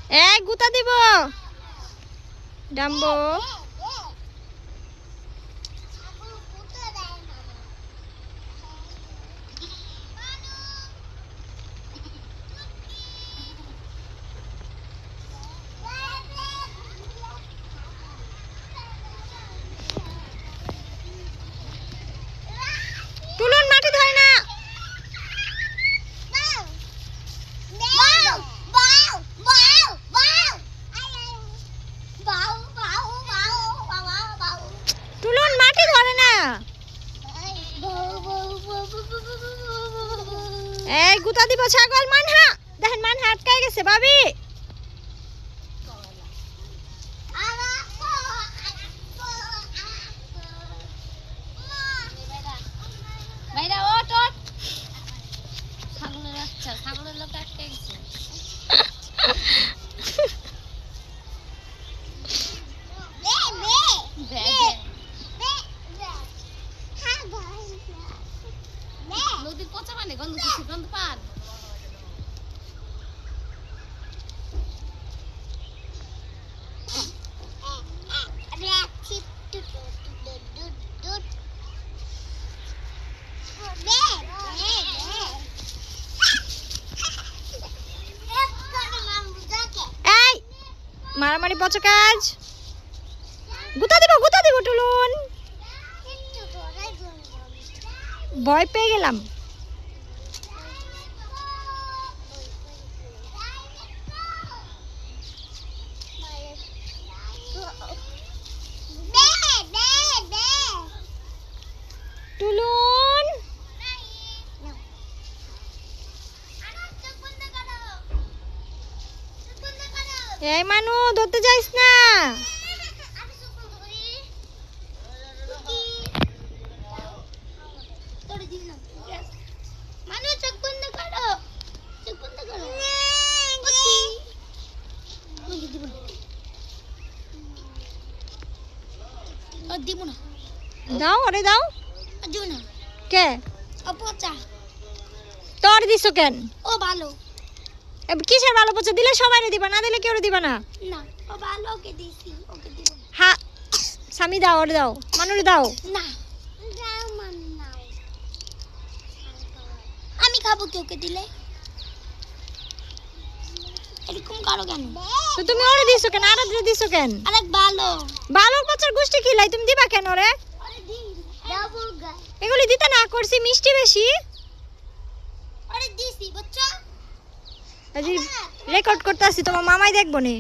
এই গুতা দিব ডাম্বো। তুলুন মাটি ধরে না। তুলুন মাটি ধরে না। এই গুতা দিব ছাগল মানহা। দেখেন মানহা আটকায় গেছে ভাবি। ছাগলের লোক আটকে গেছে। নদীর পচা পানি গন্ধ কিছু গন্ধ পান। এই মারামারি পচা কাজ। গুতা দিব টুলুন। ভয় পেয়ে গেলাম। টুলুন এই মানু ধরতে যাইস না। দাও ওরে দাও। কে তোর দিছো কেন? ও ভালো। কিসের ভালো পচা? দিলে সবাই দিবা, না দিলে কেউ দিবা না। না ও ভালো, ওকে দিছি, ওকে দিব। হ্যাঁ স্বামী দাও, ওরে দাও, মানুরে দাও। না আমি খাবো, কেউকে দিলে এরকম কারো কেন? তো তুমি ওরে দিছো কেন? আর ওরে দিছো কেন? আরেক ভালো ভালো পচার গোষ্ঠী খিলাই তুমি দিবা কেন রে? এগুলি দিতে না করছি, মিষ্টি বেশি। আরে দিছি বুঝছো? রেকর্ড করতে আসি, তোমার মামাই দেখবো নে।